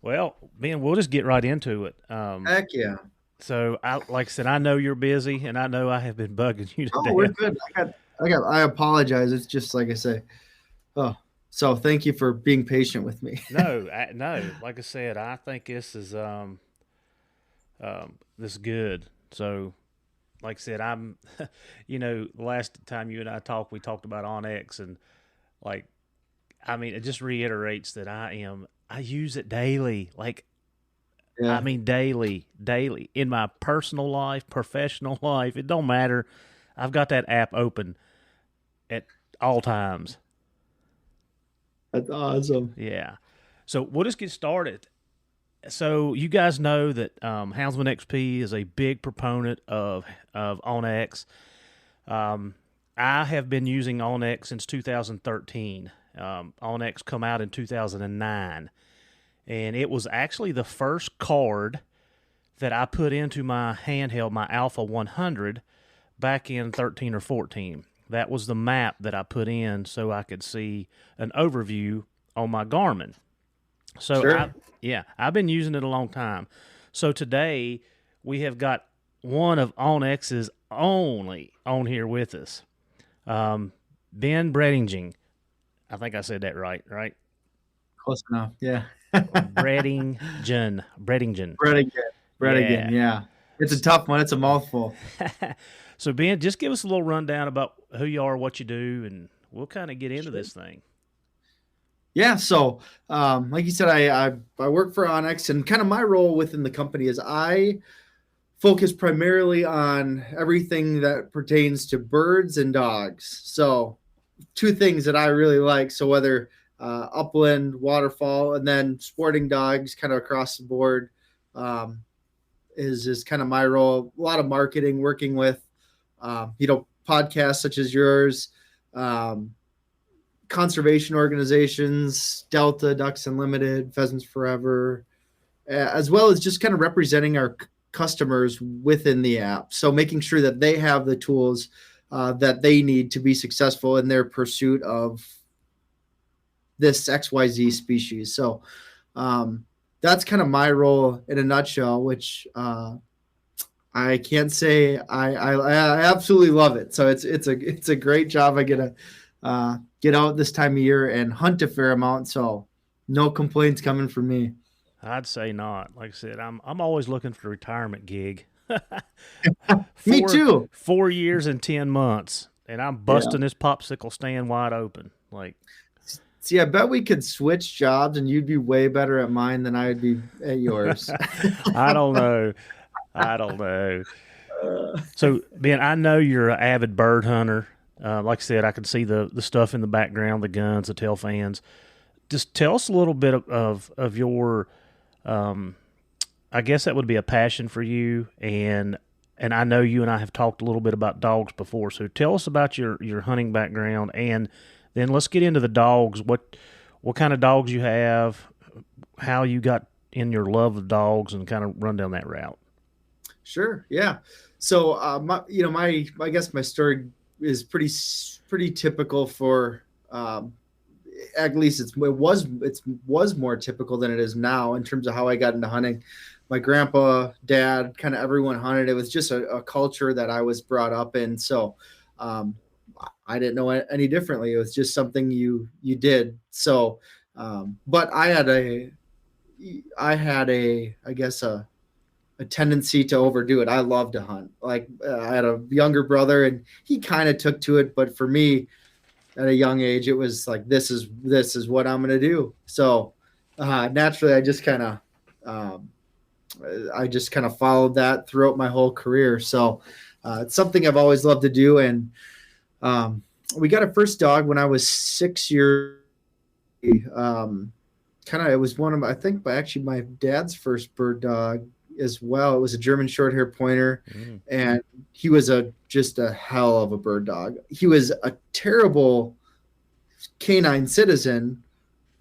Well, Ben, we'll just get right into it. Heck yeah. So, like I said, I know you're busy, and I know I have been bugging you to Oh, we're death. good. I apologize. It's just like I say. Oh, so thank you for being patient with me. No. Like I said, I think this is good. So, like I said, I'm, the last time you and I talked, we talked about OnX, and like, I mean, it just reiterates that I use it daily. Like, I Yeah, mean, daily in my personal life, professional life. It don't matter. I've got that app open at all times. that's awesome. Yeah. So we'll just get started. So you guys know that Houndsman XP is a big proponent of OnX. I have been using OnX since 2013. OnX come out in 2009, and it was actually the first card that I put into my handheld, my Alpha 100, back in 13 or 14. That was the map that I put in so I could see an overview on my Garmin. So Sure. I've been using it a long time. So today we have got one of OnX's only on here with us, Ben Brettingen. I think I said that right, right? Close enough. Yeah. Brettingen. Bread again. Bread again. Yeah. Yeah. It's a tough one. It's a mouthful. So Ben, just give us a little rundown about who you are, what you do, and we'll kind of get into Sure. this thing. Yeah. So, like you said, I work for OnX, and kind of my role within the company is I focus primarily on everything that pertains to birds and dogs. So, two things that I really like. So whether upland, waterfall, and then sporting dogs, kind of across the board, um, is kind of my role. A lot of marketing, working with podcasts such as yours, um, conservation organizations, Delta, Ducks Unlimited, Pheasants Forever, as well as just kind of representing our customers within the app. So making sure that they have the tools that they need to be successful in their pursuit of this XYZ species. So that's kind of my role in a nutshell, which I can't say I absolutely love it. So it's a great job. I get to get out this time of year and hunt a fair amount. So no complaints coming from me. I'd say not. Like I said, I'm always looking for a retirement gig. Me four too. 4 years and 10 months, and I'm Yeah. busting this popsicle stand wide open. Like See, I bet we could switch jobs and you'd be way better at mine than I would be at yours. I don't know. I don't know. Uh, So Ben, I know you're an avid bird hunter. Like I said, I can see the stuff in the background, the guns, the tail fans. Just tell us a little bit of your. Um, I guess that would be a passion for you, and I know you and I have talked a little bit about dogs before. So tell us about your hunting background, and then let's get into the dogs. What kind of dogs you have, how you got in your love of dogs, and kind of run down that route. Sure. Yeah. So, I guess my story is pretty typical for, at least it was more typical than it is now in terms of how I got into hunting. My grandpa, dad, kind of everyone hunted. It was just a culture that I was brought up in. So, um, I didn't know any differently. It was just something you did. So, but I had I guess a tendency to overdo it. I love to hunt. Like I had a younger brother, and he kind of took to it, but for me, at a young age, it was like this is what I'm gonna do. So naturally, um, I just kind of followed that throughout my whole career. So it's something I've always loved to do. And um, we got a first dog when I was 6 years. It was one of I think actually my dad's first bird dog as well. It was a German short hair pointer, Mm. and he was just a hell of a bird dog. He was a terrible canine citizen,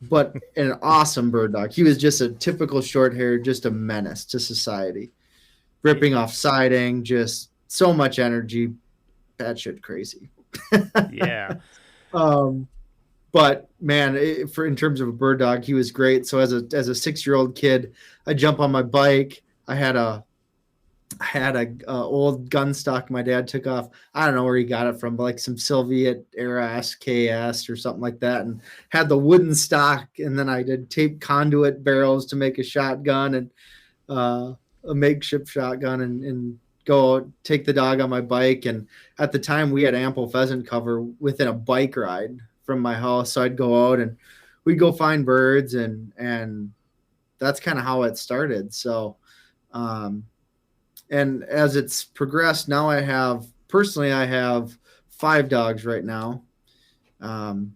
but an awesome bird dog. He was just a typical short hair, just a menace to society, ripping off siding, just so much energy, bad shit crazy. Yeah. um, But man, in terms of a bird dog, he was great. So as a 6-year-old kid, I jump on my bike. I had a old gun stock my dad took off. I don't know where he got it from, but like some Soviet era SKS or something like that, and had the wooden stock. And then I did tape conduit barrels to make a shotgun and a makeshift shotgun, and go take the dog on my bike. And at the time, we had ample pheasant cover within a bike ride from my house, so I'd go out and we'd go find birds, and that's kind of how it started. So. And as it's progressed, now I have 5 dogs right now. I've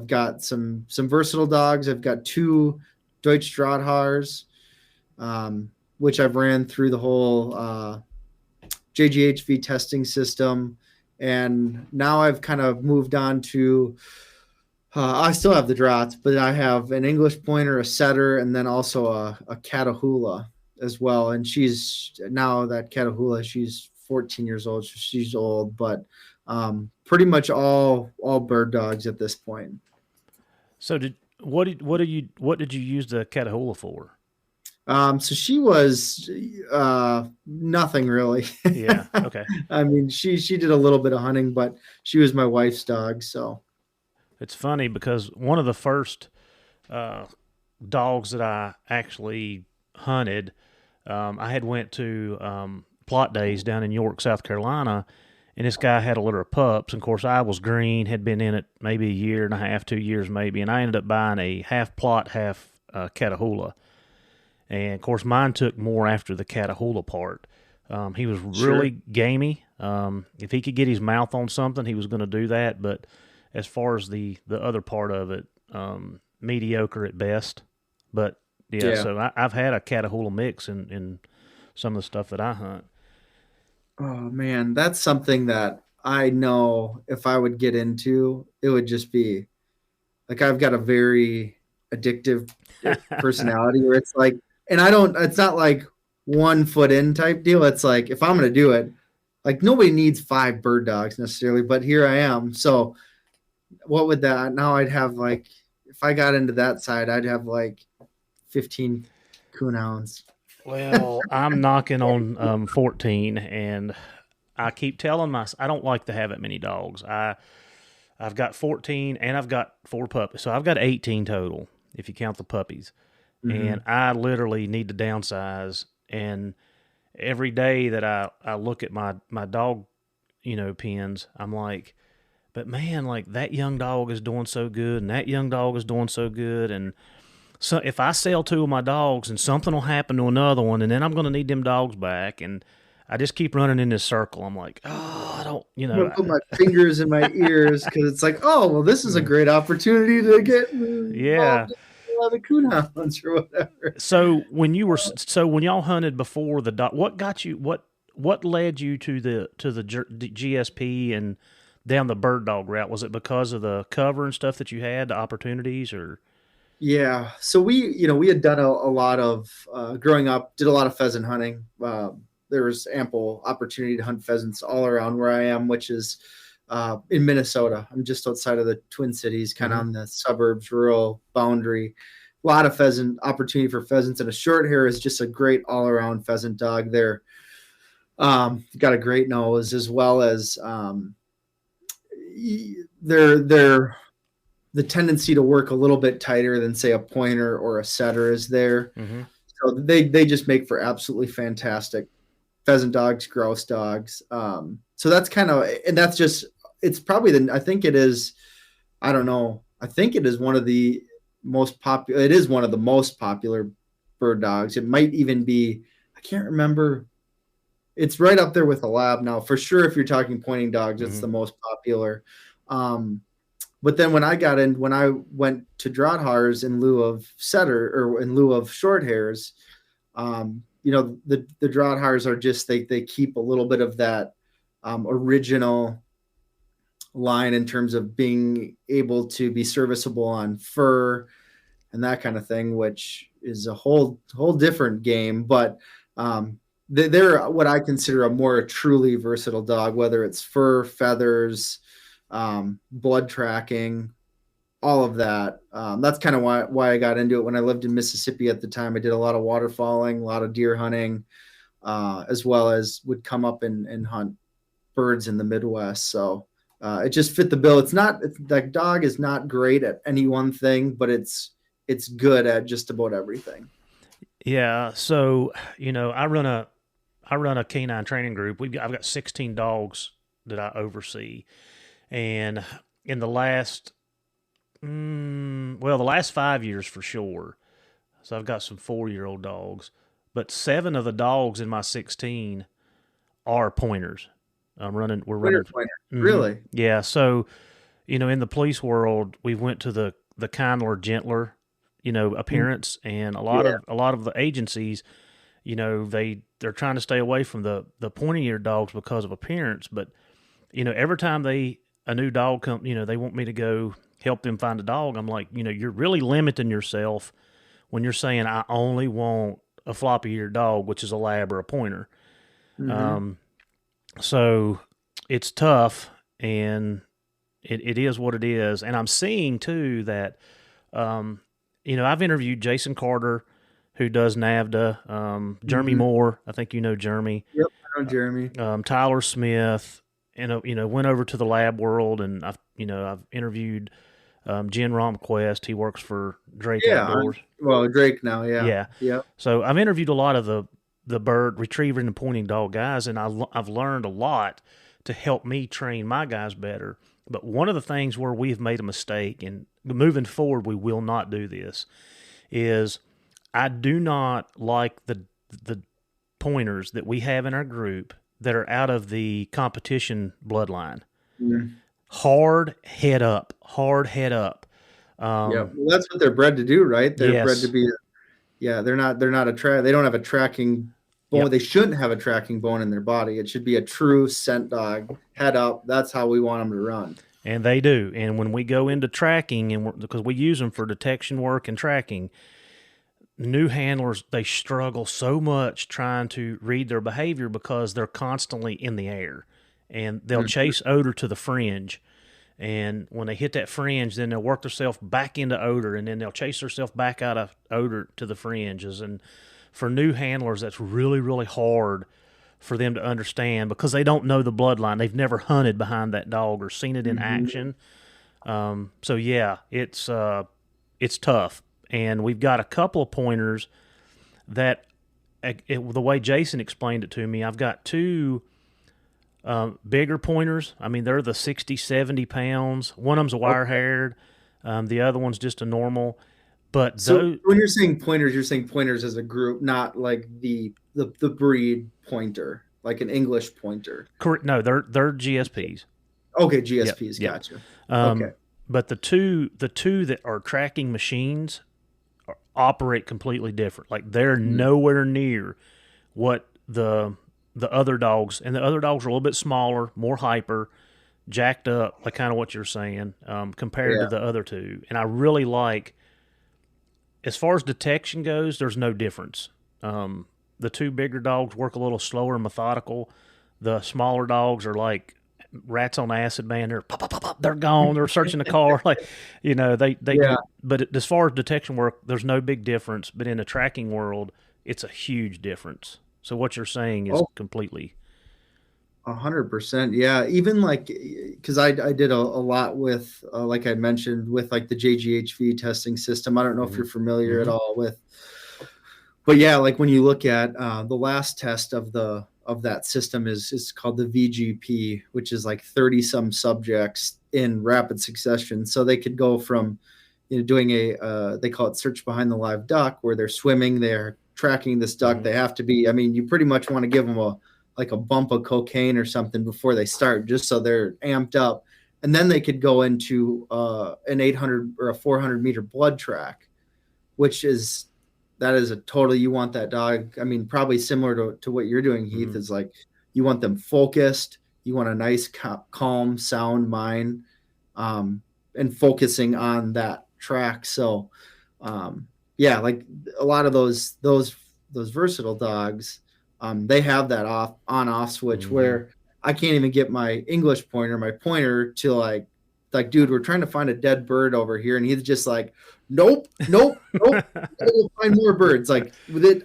got some versatile dogs. I've got 2 Deutsch Drahthaars, which I've ran through the whole JGHV testing system. And now I've kind of moved on to, I still have the Drahts, but I have an English pointer, a setter, and then also a Catahoula as well. And she's now that Catahoula, she's 14 years old. So she's old, but pretty much all bird dogs at this point. So what did you use the Catahoula for? So she was nothing really. Yeah. Okay. I mean, she did a little bit of hunting, but she was my wife's dog. So it's funny because one of the first dogs that I actually hunted, I had went to plot days down in York, South Carolina, and this guy had a litter of pups. And of course, I was green, had been in it maybe a year and a half, 2 years maybe, and I ended up buying a half plot, half Catahoula. And of course, mine took more after the Catahoula part. He was really gamey. If he could get his mouth on something, he was going to do that. But as far as the other part of it, mediocre at best. But yeah. So I've had a Catahoula mix in some of the stuff that I hunt. Oh man, that's something that I know if I would get into, it would just be like, I've got a very addictive personality where it's like, and it's not like 1 foot in type deal. It's like, if I'm going to do it, like nobody needs 5 bird dogs necessarily, but here I am. So what would that, now I'd have like, if I got into that side, I'd have like 15 coonhounds. Well, I'm knocking on 14, and I keep telling myself I don't like to have that many dogs. I've got 14, and I've got 4 puppies, so I've got 18 total if you count the puppies. Mm-hmm. And I literally need to downsize. And every day that I look at my dog, pens, I'm like, but man, like that young dog is doing so good, and that young dog is doing so good, and so if I sell 2 of my dogs and something will happen to another one, and then I'm going to need them dogs back, and I just keep running in this circle. I'm like, I don't, I'm going to put my fingers in my ears because it's like, oh, well, this is a great opportunity to get involved in the coonhounds or whatever. So when y'all hunted before the dog, what led you to the GSP and down the bird dog route? Was it because of the cover and stuff that you had, the opportunities, or? Yeah. So we had done a lot of, growing up, did a lot of pheasant hunting. There was ample opportunity to hunt pheasants all around where I am, which is in Minnesota. I'm just outside of the Twin Cities, kind of on the suburbs, rural boundary. A lot of opportunity for pheasants, and a short hair is just a great all around pheasant dog. They're got a great nose, as well as they're the tendency to work a little bit tighter than, say, a pointer or a setter is there. Mm-hmm. So they just make for absolutely fantastic pheasant dogs, grouse dogs. So that's kind of, and that's just, it's probably I think it is one of the most popular, it is one of the most popular bird dogs. It might even be, I can't remember. It's right up there with a lab now, for sure. If you're talking pointing dogs, it's the most popular. But then when I went to Drahthaars in lieu of setter, or in lieu of short hairs, the Drahthaars are just, they keep a little bit of that original line in terms of being able to be serviceable on fur and that kind of thing, which is a whole different game. But they're what I consider a more truly versatile dog, whether it's fur, feathers, blood tracking, all of that. That's kind of why I got into it. When I lived in Mississippi at the time, I did a lot of waterfowling, a lot of deer hunting, as well as would come up and hunt birds in the Midwest. So it just fit the bill. That dog is not great at any one thing, but it's good at just about everything. Yeah. So, I run a canine training group. I've got 16 dogs that I oversee. And in the last, the last 5 years for sure. So I've got some 4-year-old dogs, but 7 of the dogs in my 16 are pointers. We're running. Pointer. Mhm. Really? Yeah. So, in the police world, we went to the kindler, gentler, appearance, and a lot of the agencies, they're trying to stay away from the pointy eared dogs because of appearance. But every time a new dog comes, they want me to go help them find a dog. I'm like, you're really limiting yourself when you're saying I only want a floppy eared dog, which is a lab or a pointer. Mm-hmm. So it's tough, and it is what it is. And I'm seeing too that, I've interviewed Jason Carter, who does NAVDA, Jeremy Moore. I think Jeremy. Yep, I know Jeremy. Tyler Smith, and went over to the lab world, and I've interviewed Jen Romquest. He works for Drake Outdoors. Well, Drake now, yeah. Yeah. So I've interviewed a lot of the bird retriever and the pointing dog guys, and I've learned a lot to help me train my guys better. But one of the things where we've made a mistake, and moving forward we will not do this, is I do not like the pointers that we have in our group that are out of the competition bloodline. Mm. Hard head up. Well, that's what they're bred to do, right? They're bred to be. They're not they don't have a tracking bone. Yep. They shouldn't have a tracking bone in their body. It should be a true scent dog, head up. That's how we want them to run. And they do. And when we go into tracking, and because we use them for detection work and tracking, new handlers, they struggle so much trying to read their behavior because they're constantly in the air, and they'll chase odor to the fringe. And when they hit that fringe, then they'll work themselves back into odor, and then they'll chase themselves back out of odor to the fringes. And for new handlers, that's really, really hard for them to understand because they don't know the bloodline. They've never hunted behind that dog or seen it in action. So yeah, it's tough. And we've got a couple of pointers that, the way Jason explained it to me, I've got 2 bigger pointers. I mean, they're the 60, 70 pounds. One of them's a wire-haired. The other one's just a normal. But so when you're saying pointers as a group, not like the breed pointer, like an English pointer. Correct. No, they're GSPs. Okay, GSPs. Yep. Gotcha. Okay. But the two that are tracking machines operate completely different. Like they're nowhere near what the other dogs, and the other dogs are a little bit smaller, more hyper, jacked up, like kind of what you're saying, compared to the other 2. And I really like, as far as detection goes, there's no difference. The 2 bigger dogs work a little slower and methodical. The smaller dogs are like rats on acid, man. They're pop, pop, pop, pop, they're gone. They're searching the car. Like, but as far as detection work, therethere's no big difference. But in the tracking world, it's a huge difference. So what you're saying is completely 100%. Yeah. Even like, because I did a lot with, like I mentioned, with like the JGHV testing system. I don't know if you're familiar at all with, but yeah, like when you look at the last test of that system is called the VGP, which is like 30 some subjects in rapid succession. So they could go from, doing they call it search behind the live duck, where they're swimming, they're tracking this duck. They have to be, I mean, you pretty much want to give them a bump of cocaine or something before they start, just so they're amped up. And then they could go into an 800 or a 400 meter blood track, that is a totally, you want that dog. I mean, probably similar to what you're doing, Heath, is like, you want them focused. You want a nice, calm, sound mind, and focusing on that track. So, like a lot of those versatile dogs, they have that on off switch where I can't even get my English pointer, my pointer to like, dude, we're trying to find a dead bird over here. And he's just like, nope. Gotta go find more birds. Like,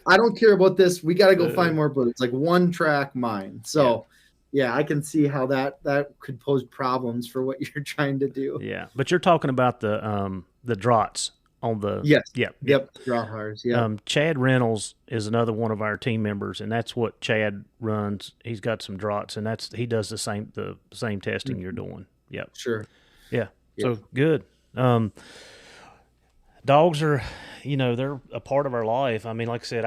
I don't care about this. We got to go find more birds. Like, one track mind. So yeah, I can see how that could pose problems for what you're trying to do. Yeah. But you're talking about the draughts on the, yep, draw hars. Yeah. Chad Reynolds is another one of our team members, and that's what Chad runs. He's got some draughts, and he does the same testing you're doing. Yep. Sure. Yeah. So good. Dogs are, they're a part of our life. I mean, like I said,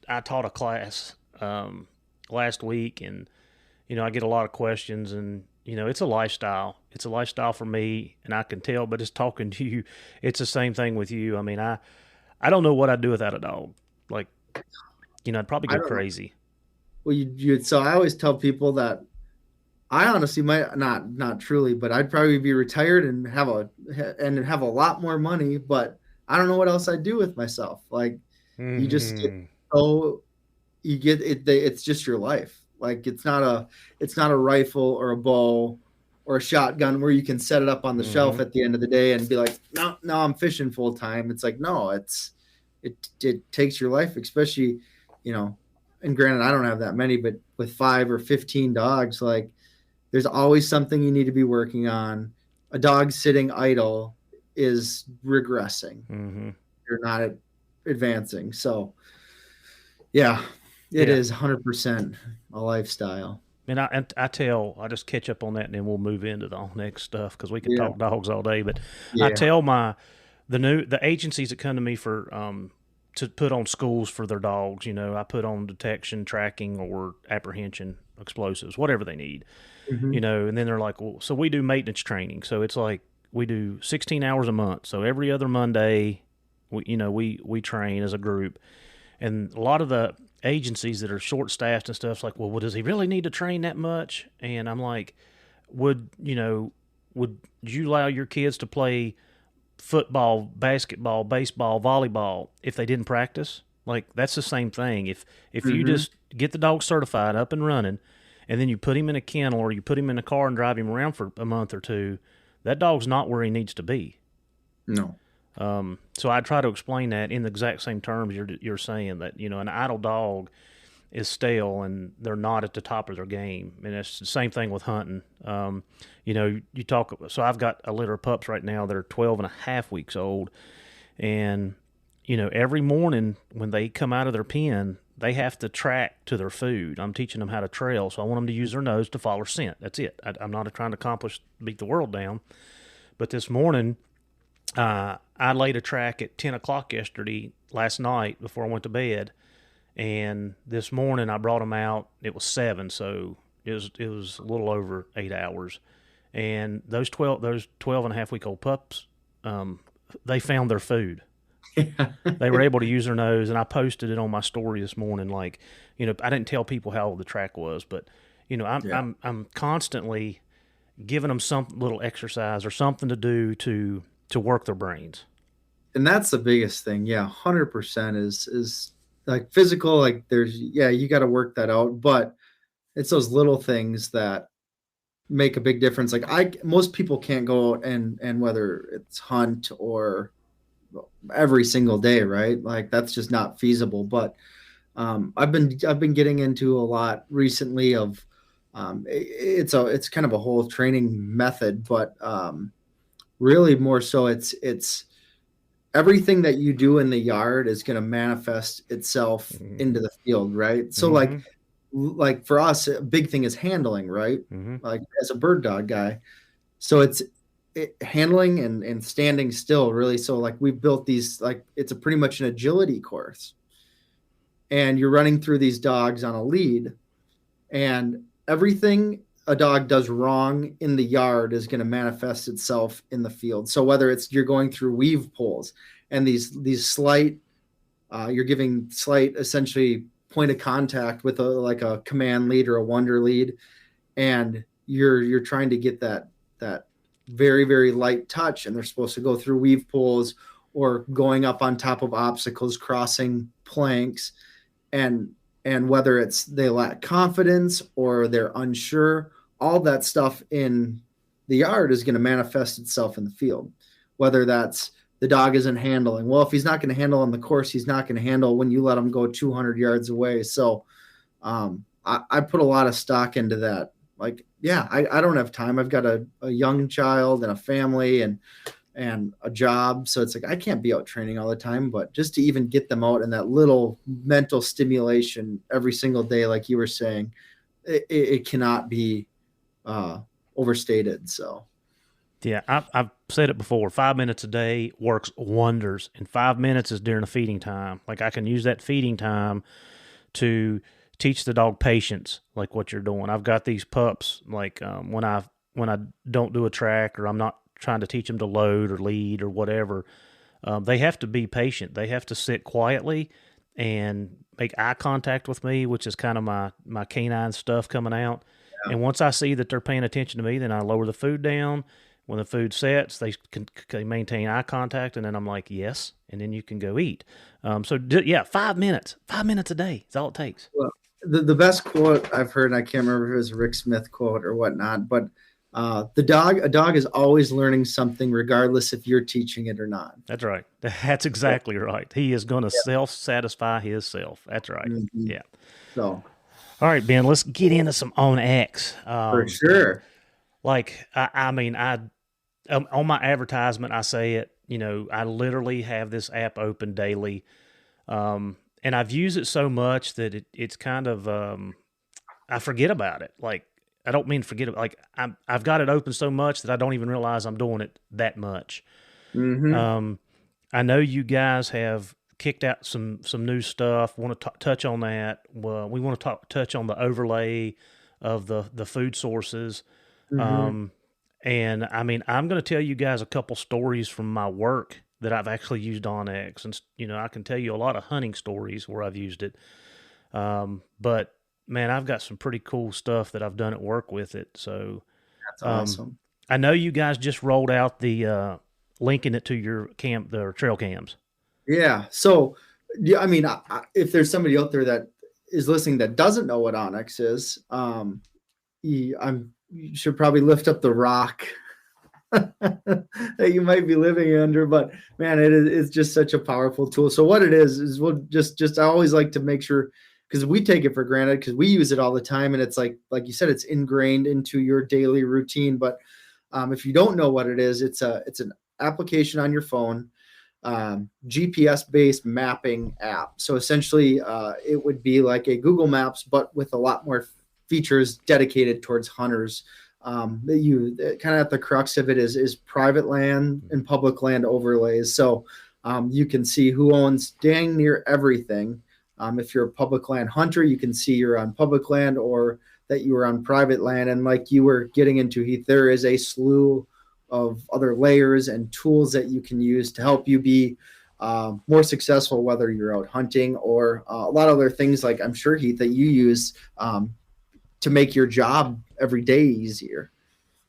I taught a class last week, and I get a lot of questions, and it's a lifestyle. It's a lifestyle for me, and I can tell. But just talking to you, it's the same thing with you. I mean, I don't know what I'd do without a dog. Like, I'd probably go crazy. Well, so I always tell people that I honestly might not truly, but I'd probably be retired and have a lot more money. But I don't know what else I'd do with myself. Like, you just get it. It's just your life. Like, it's not a rifle or a bow or a shotgun where you can set it up on the shelf at the end of the day and be like, no, I'm fishing full time. It's like, no, it takes your life, especially, and granted, I don't have that many, but with 5 or 15 dogs, like, there's always something you need to be working on. A dog sitting idle is regressing. You're not advancing. So yeah, it is 100% a lifestyle. And I just catch up on that, and then we'll move into the next stuff because we can talk dogs all day. But I tell the agencies that come to me for to put on schools for their dogs. I put on detection, tracking, or apprehension, explosives, whatever they need. And then they're like, well, so we do maintenance training. So it's like we do 16 hours a month. So every other Monday, we train as a group, and a lot of the agencies that are short-staffed and stuff, like, well, does he really need to train that much? And I'm like, would you allow your kids to play football, basketball, baseball, volleyball if they didn't practice? Like, that's the same thing. If you just get the dog certified, up and running, and then you put him in a kennel or you put him in a car and drive him around for a month or two, that dog's not where he needs to be. No. So I try to explain that in the exact same terms you're saying, that, an idle dog is stale and they're not at the top of their game. And it's the same thing with hunting. You talk, so I've got a litter of pups right now that are 12 and a half weeks old. And, every morning when they come out of their pen, they have to track to their food. I'm teaching them how to trail. So I want them to use their nose to follow scent. That's it. I'm not trying to beat the world down. But this morning, I laid a track at 10 o'clock last night before I went to bed, and this morning I brought them out. It was 7, so it was a little over 8 hours. And those 12 and a half week old pups, they found their food. They were able to use their nose, and I posted it on my story this morning. Like, I didn't tell people how old the track was, but I'm constantly giving them some little exercise or something to do to work their brains. And that's the biggest thing. Yeah. 100% is like physical, like you got to work that out, but it's those little things that make a big difference. Like most people can't go out and whether it's hunt or every single day, right? Like, that's just not feasible. But I've been getting into a lot recently of it's kind of a whole training method, but really more so it's everything that you do in the yard is going to manifest itself into the field, right? So like for us, a big thing is handling, right? Like, as a bird dog guy, so it's handling and standing still, really. So like, we've built these, like, it's pretty much an agility course, and you're running through these dogs on a lead, and everything a dog does wrong in the yard is going to manifest itself in the field. So whether it's you're going through weave poles and these slight, you're giving slight, essentially, point of contact with a command lead or a wonder lead, and you're trying to get that very, very light touch, and they're supposed to go through weave poles or going up on top of obstacles, crossing planks, and And whether it's they lack confidence or they're unsure, all that stuff in the yard is going to manifest itself in the field. Whether that's the dog isn't handling. Well, if he's not going to handle on the course, he's not going to handle when you let him go 200 yards away. So I put a lot of stock into that. Like, yeah, I don't have time. I've got a young child and a family and a job. So it's like, I can't be out training all the time, but just to even get them out and that little mental stimulation every single day, like you were saying, it cannot be overstated. So. Yeah, I've said it before. 5 minutes a day works wonders, and 5 minutes is during the feeding time. Like, I can use that feeding time to teach the dog patience, like what you're doing. I've got these pups, like when I don't do a track or I'm not trying to teach them to load or lead or whatever, they have to be patient. They have to sit quietly and make eye contact with me, which is kind of my canine stuff coming out. Yeah. And once I see that they're paying attention to me, then I lower the food down. When the food sets, they can maintain eye contact, and then I'm like, yes, and then you can go eat. 5 minutes. 5 minutes a day is all it takes. Well, the best quote I've heard, and I can't remember if it was a Rick Smith quote or whatnot, but a dog is always learning something regardless if you're teaching it or not. That's right. That's exactly right. He is going to self-satisfy himself. That's right. Mm-hmm. Yeah. So, all right, Ben, let's get into some OnX. For sure. Like, I mean, on my advertisement, I say it, I literally have this app open daily. And I've used it so much that it's kind of, I forget about it. Like, I don't mean forget it. Like, I've got it open so much that I don't even realize I'm doing it that much. Mm-hmm. I know you guys have kicked out some new stuff. Want to touch on that. Well, we want to touch on the overlay of the food sources. Mm-hmm. And I mean, I'm going to tell you guys a couple stories from my work that I've actually used OnX, and I can tell you a lot of hunting stories where I've used it. But man, I've got some pretty cool stuff that I've done at work with it. So that's awesome. I know you guys just rolled out the linking it to your the trail cams. Yeah. So, I mean, if there's somebody out there that is listening that doesn't know what OnX is, you should probably lift up the rock that you might be living under, but man, it's just such a powerful tool. So what it is we'll just, I always like to make sure, because we take it for granted because we use it all the time. And it's like you said, it's ingrained into your daily routine. But if you don't know what it is, it's an application on your phone, GPS based mapping app. So essentially it would be like a Google Maps, but with a lot more features dedicated towards hunters. You kind of at the crux of it is private land and public land overlays. So you can see who owns dang near everything. If you're a public land hunter, you can see you're on public land or that you are on private land. And like you were getting into, Heath, there is a slew of other layers and tools that you can use to help you be more successful, whether you're out hunting or a lot of other things like I'm sure, Heath, that you use to make your job every day easier.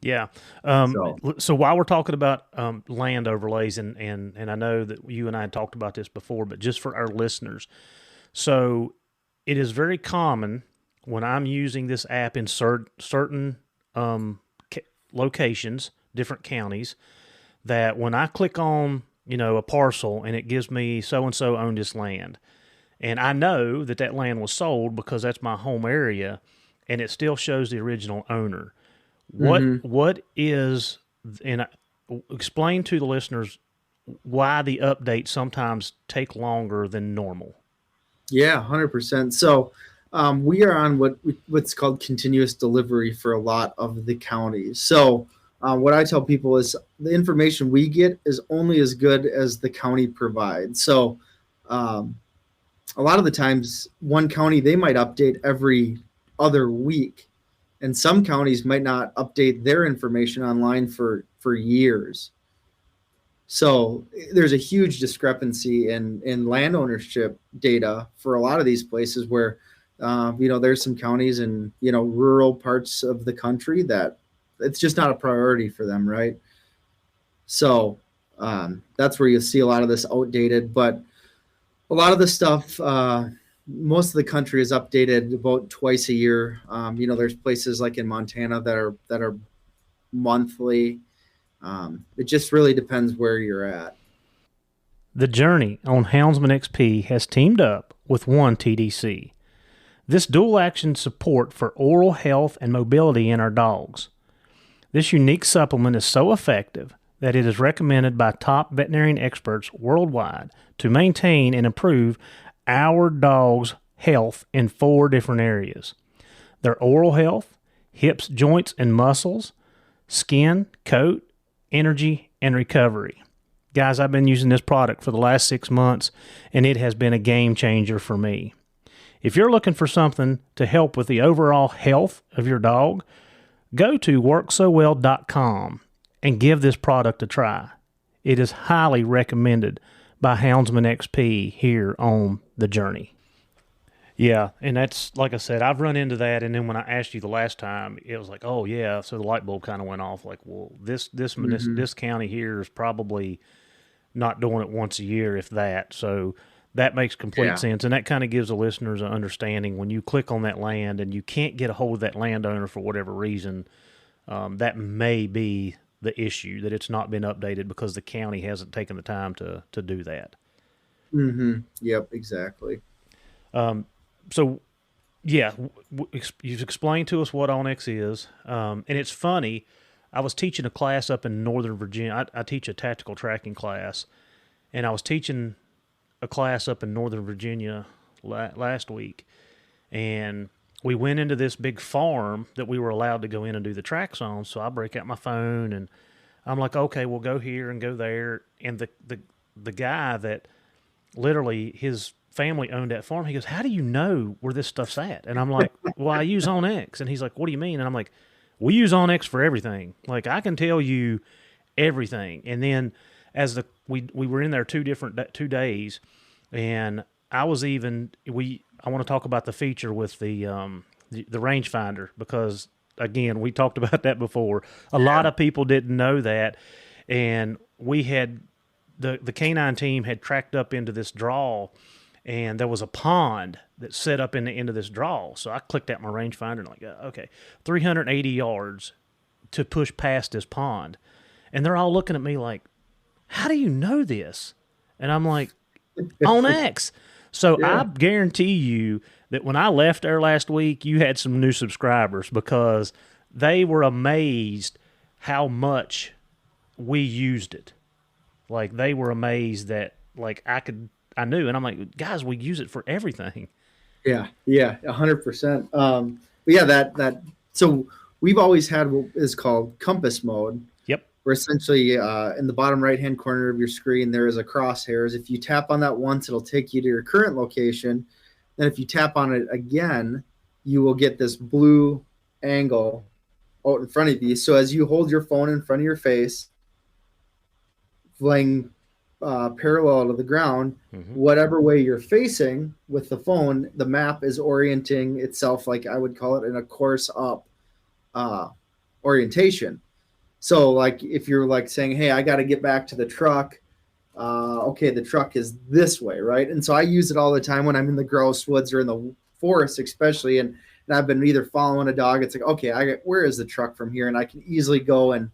Yeah. So while we're talking about land overlays, and I know that you and I had talked about this before, but just for our listeners, so it is very common when I'm using this app in certain locations, different counties, that when I click on a parcel and it gives me so-and-so owned this land, and I know that land was sold because that's my home area, and it still shows the original owner. What is, and explain to the listeners why the updates sometimes take longer than normal. Yeah, 100%. So we are on what's called continuous delivery for a lot of the counties. So what I tell people is the information we get is only as good as the county provides. So a lot of the times one county, they might update every other week, and some counties might not update their information online for years. So there's a huge discrepancy in land ownership data for a lot of these places where there's some counties in rural parts of the country that it's just not a priority for them, right? So that's where you'll see a lot of this outdated, but a lot of the stuff most of the country is updated about twice a year. There's places like in Montana that are monthly. It just really depends where you're at. The Journey on HoundsmanXP has teamed up with One TDC. This dual action support for oral health and mobility in our dogs. This unique supplement is so effective that it is recommended by top veterinarian experts worldwide to maintain and improve our dog's health in 4 different areas: their oral health, hips, joints, and muscles, skin, coat, energy, and recovery. Guys, I've been using this product for the last 6 months, and it has been a game changer for me. If you're looking for something to help with the overall health of your dog, go to worksowell.com and give this product a try. It is highly recommended by HoundsmanXP here on The Journey. Yeah, and that's, like I said, I've run into that, and then when I asked you the last time, it was like, oh, yeah, so the light bulb kind of went off. Like, well, this county here is probably not doing it once a year, if that, so that makes complete sense, and that kind of gives the listeners an understanding. When you click on that land and you can't get a hold of that landowner for whatever reason, that may be the issue, that it's not been updated because the county hasn't taken the time to do that. Mm-hmm. Yep, exactly. So, yeah, you've explained to us what OnX is, and it's funny. I was teaching a class up in Northern Virginia. I teach a tactical tracking class, and I was teaching a class up in Northern Virginia last week, and we went into this big farm that we were allowed to go in and do the tracks on. So I break out my phone, and I'm like, okay, we'll go here and go there. And the guy that literally his family owned that farm, he goes, how do you know where this stuff's at? And I'm like, well, I use OnX. And he's like, what do you mean? And I'm like, we use OnX for everything. Like, I can tell you everything. And then as we were in there 2 days, and I was I want to talk about the feature with the rangefinder, because again, we talked about that before. A lot of people didn't know that, and we had the canine team had tracked up into this draw, and there was a pond that set up in the end of this draw. So I clicked out my rangefinder and like, okay, 380 yards to push past this pond. And they're all looking at me like, how do you know this? And I'm like, OnX. So I guarantee you that when I left there last week, you had some new subscribers, because they were amazed how much we used it. Like, they were amazed that, like, I knew, and I'm like, guys, we use it for everything. Yeah, 100%. But yeah, so we've always had what is called compass mode. Yep. Where essentially in the bottom right-hand corner of your screen, there is a crosshairs. If you tap on that once, it'll take you to your current location. Then if you tap on it again, you will get this blue angle out in front of you. So as you hold your phone in front of your face, laying parallel to the ground, whatever way you're facing with the phone, the map is orienting itself, like I would call it, in a course up orientation. So like if you're like saying, hey, I got to get back to the truck, okay, the truck is this way, right? And so I use it all the time when I'm in the grouse woods or in the forest especially, and I've been either following a dog, it's like, okay, where is the truck from here? And I can easily go and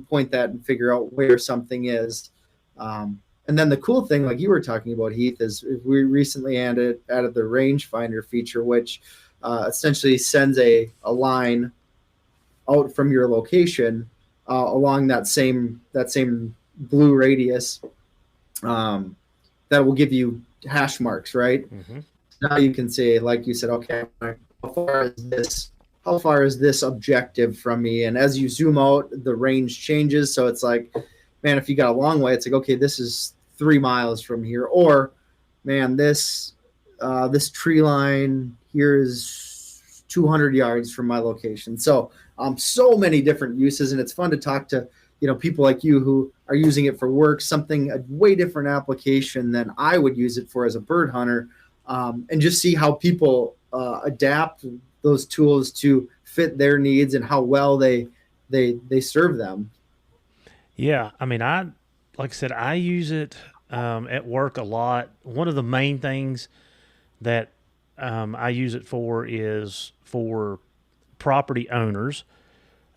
point that and figure out where something is. And then the cool thing, like you were talking about, Heath, is we recently added the rangefinder feature, which essentially sends a line out from your location along that same blue radius that will give you hash marks, right? Now you can say, like you said, okay, how far is this objective from me? And as you zoom out, the range changes. So it's like, man, if you got a long way, it's like, okay, this is 3 miles from here. Or, man, this tree line here is 200 yards from my location. So so many different uses, and it's fun to talk to people like you who are using it for work, a way different application than I would use it for as a bird hunter, and just see how people adapt those tools to fit their needs and how well they serve them. Yeah, I mean, like I said, I use it at work a lot. One of the main things that I use it for is for property owners.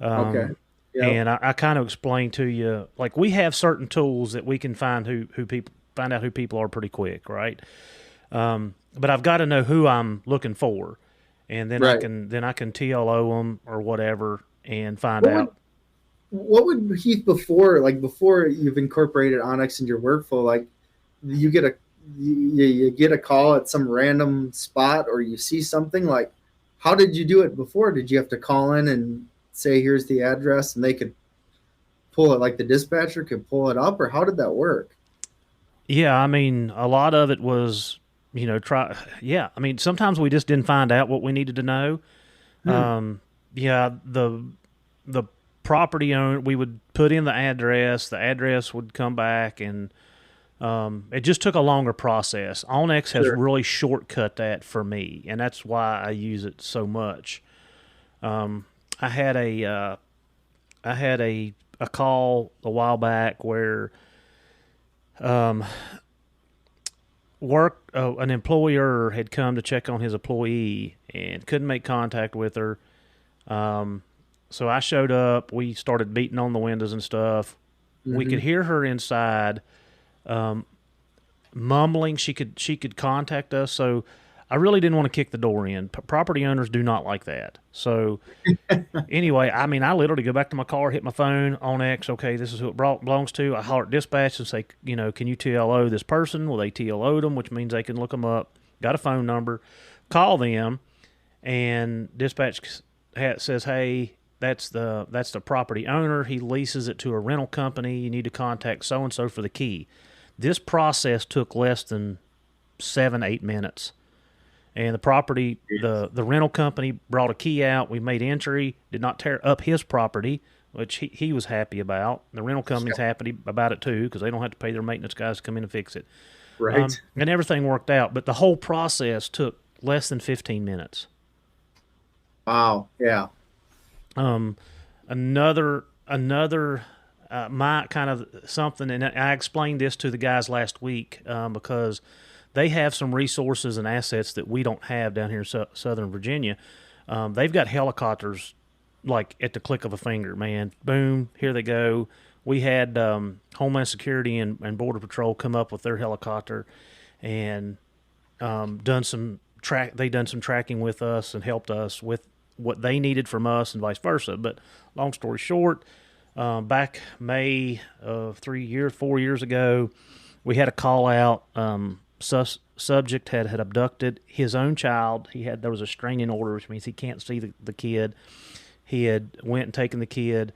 Okay. Yep. And I kind of explained to you, like, we have certain tools that we can find find out who people are pretty quick, right? But I've got to know who I'm looking for, and then Right. I can TLO them or whatever and find out. What would Heath before you've incorporated OnX into your workflow? Like, you get a call at some random spot, or you see something. Like, how did you do it before? Did you have to call in and say, here's the address, and they could pull it, like the dispatcher could pull it up, or how did that work? Yeah, I mean, a lot of it was, I mean, sometimes we just didn't find out what we needed to know. The property owner, we would put in the address would come back, and it just took a longer process. OnX has really shortcut that for me, and that's why I use it so much. I had a call a while back where an employer had come to check on his employee and couldn't make contact with her. So I showed up. We started beating on the windows and stuff. Mm-hmm. We could hear her inside mumbling. She could contact us. So I really didn't want to kick the door in. Property owners do not like that. So anyway, I mean, I literally go back to my car, hit my phone, OnX, okay, this is who it belongs to. I holler at dispatch and say, can you TLO this person? Well, they TLO'd them, which means they can look them up. Got a phone number. Call them, and dispatch says, hey, that's the property owner. He leases it to a rental company. You need to contact so-and-so for the key. This process took less than 7-8 minutes. And the property, the rental company brought a key out. We made entry, did not tear up his property, which he was happy about. The rental company's happy about it too, because they don't have to pay their maintenance guys to come in and fix it. Right. And everything worked out. But the whole process took less than 15 minutes. Wow. Yeah. Another my kind of something, and I explained this to the guys last week because they have some resources and assets that we don't have down here in Southern Virginia. They've got helicopters like at the click of a finger, man. Boom, here they go. We had Homeland Security and Border Patrol come up with their helicopter and done some tracking with us and helped us with what they needed from us and vice versa. But long story short, back May of 4 years ago, we had a call out. Subject had abducted his own child. There was a restraining order, which means he can't see the kid. He had went and taken the kid,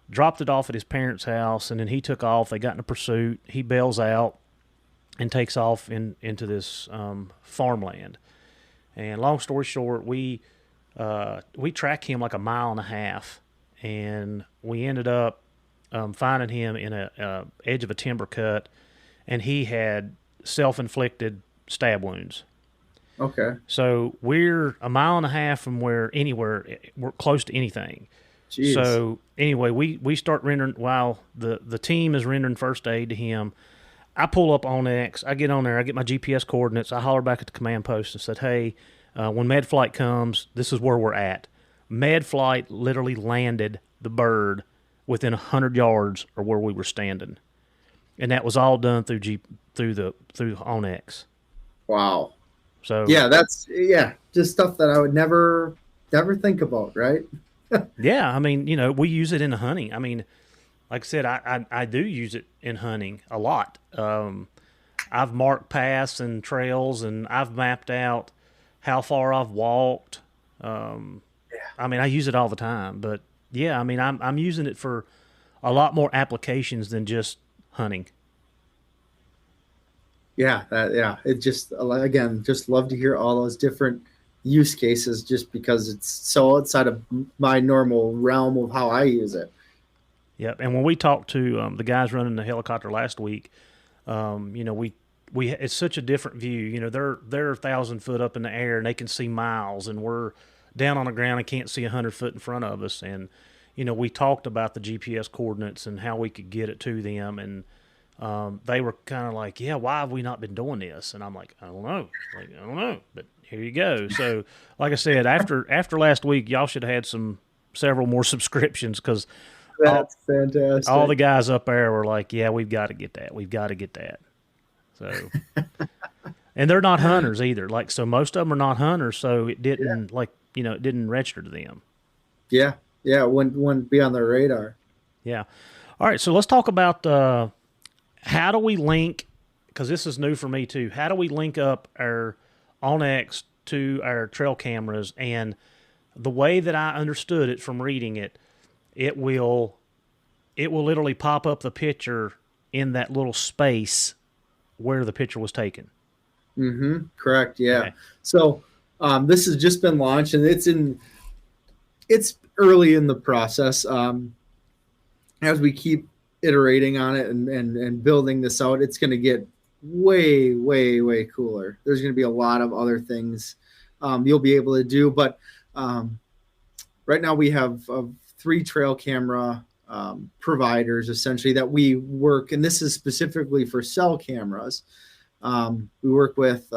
dropped it off at his parents' house, and then he took off. They got in a pursuit. He bails out and takes off into this farmland. And long story short, we tracked him like 1.5 miles, and we ended up finding him in a edge of a timber cut, and he had self-inflicted stab wounds. Okay. So we're 1.5 miles from we're close to anything. Jeez. So anyway, we start rendering while the team is rendering first aid to him. I pull up OnX, I get on there, I get my GPS coordinates, I holler back at the command post and said, hey, when med flight comes, this is where we're at. Med flight literally landed the bird within 100 yards of where we were standing. And that was all done through OnX. Wow. So yeah, that's just stuff that I would never think about, right? Yeah, I mean, we use it in hunting. I mean, like I said, I do use it in hunting a lot. I've marked paths and trails, and I've mapped out how far I've walked. I mean, I use it all the time. But yeah, I mean, I'm using it for a lot more applications than just hunting. It just, again, just love to hear all those different use cases, just because it's so outside of my normal realm of how I use it. Yep. And when we talked to the guys running the helicopter last week, we it's such a different view. They're 1,000 foot up in the air and they can see miles, and we're down on the ground and can't see 100 foot in front of us. And we talked about the GPS coordinates and how we could get it to them, and they were kind of like, yeah, why have we not been doing this? And I'm like, I don't know. Like, I don't know. But here you go. So, like I said, after last week, y'all should have had several more subscriptions because That's fantastic. all the guys up there were like, yeah, we've got to get that. We've got to get that. So, and they're not hunters either. Like, so most of them are not hunters. So it didn't it didn't register to them. Yeah. Yeah. It wouldn't be on their radar. Yeah. All right. So let's talk about how do we link, because this is new for me too. How do we link up our OnX to our trail cameras? And the way that I understood it from reading it, it will literally pop up the picture in that little space where the picture was taken. Mm-hmm. Correct. Yeah. Okay. So this has just been launched, and it's early in the process. As we keep iterating on it and building this out, it's going to get way, way, way cooler. There's going to be a lot of other things you'll be able to do, but right now we have 3 trail camera providers essentially that we work, and this is specifically for cell cameras. We work with